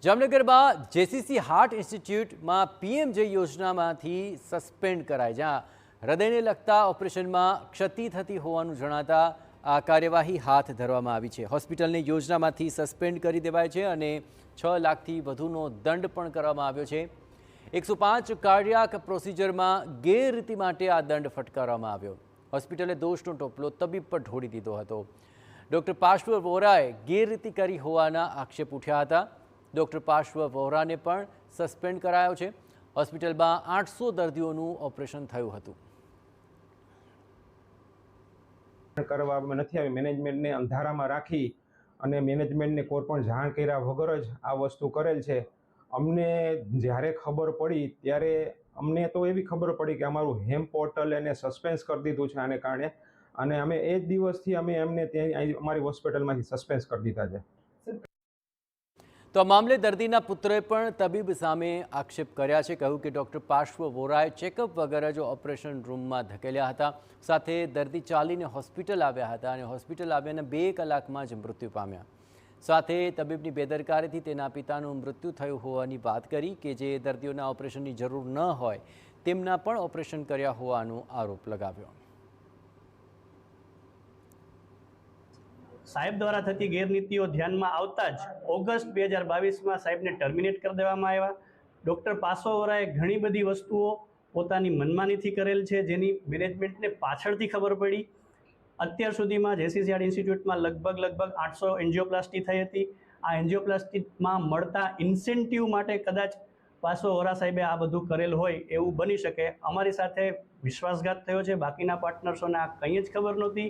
જામનગરમાં JCC heart ઇન્સ્ટિટ્યૂટમાં PMJ યોજનામાંથી suspend કરાય, જ્યાં હૃદયને લગતા ઓપરેશનમાં ક્ષતિ થતી હોવાનું જણાતા આ કાર્યવાહી હાથ ધરવામાં આવી છે। હોસ્પિટલને યોજનામાંથી સસ્પેન્ડ કરી દેવાય છે અને 6 લાખથી વધુનો દંડ પણ કરવામાં આવ્યો છે। 105 કાર્ડિયાક પ્રોસિજરમાં ગેરરીતિ માટે આ દંડ ફટકારવામાં આવ્યો। હોસ્પિટલે દોષનો ટોપલો તબીબ પર ઢોળી દીધો હતો। ડૉક્ટર પાર્શ્વ વોરાએ ગેરરીતિ કરી હોવાના આક્ષેપ ઉઠ્યા હતા। ડૉક્ટર પાર્શ્વ વોરાને પણ સસ્પેન્ડ કરાયો છે। હોસ્પિટલમાં 800 દર્દીઓનું ઓપરેશન થયું હતું। કરવામાં નથી આવી, મેનેજમેન્ટને અંધારામાં રાખી અને મેનેજમેન્ટને કોઈ પણ જાણ કર્યા વગર જ આ વસ્તુ કરેલ છે। અમને જ્યારે ખબર પડી ત્યારે અમને તો એવી ખબર પડી કે અમારું હેમ પોર્ટલ એને સસ્પેન્સ કરી દીધું છે આને કારણે, અને અમે એ જ દિવસથી અમે એમને ત્યાં અમારી હોસ્પિટલમાંથી સસ્પેન્સ કરી દીધા છે। તો આ મામલે દર્દીના પુત્રએ પણ તબીબ સામે આક્ષેપ કર્યા છે। કહ્યું કે ડૉક્ટર પાર્શ્વ વોરાએ ચેકઅપ વગર જ ઓપરેશન રૂમમાં ધકેલ્યા હતા। સાથે દર્દી ચાલીને હોસ્પિટલ આવ્યા હતા અને હોસ્પિટલ આવ્યાના 2 કલાકમાં જ મૃત્યુ પામ્યા। સાથે તબીબની બેદરકારીથી તેના પિતાનું મૃત્યુ થયું હોવાની વાત કરી કે જે દર્દીઓના ઓપરેશનની જરૂર ન હોય તેમના પણ ઓપરેશન કર્યા હોવાનો આરોપ લગાવ્યો। સાહેબ દ્વારા થતી ગેરનીતિઓ ધ્યાનમાં આવતા જ ઓગસ્ટ 2022માં સાહેબને ટર્મિનેટ કરી દેવામાં આવ્યા। ડૉક્ટર પાર્શ્વ વોરાએ ઘણી બધી વસ્તુઓ પોતાની મનમાનીથી કરેલ છે, જેની મેનેજમેન્ટને પાછળથી ખબર પડી। અત્યાર સુધીમાં જેસીસી હાર્ટ ઇન્સ્ટિટ્યૂટમાં લગભગ 800 એન્જિયોપ્લાસ્ટી થઈ હતી। આ એન્જિયોપ્લાસ્ટીમાં મળતા ઇન્સેન્ટિવ માટે કદાચ પાર્શ્વ વોરા સાહેબે આ બધું કરેલ હોય એવું બની શકે। અમારી સાથે વિશ્વાસઘાત થયો છે, બાકીના પાર્ટનર્સોને આ કંઈ જ ખબર નહોતી।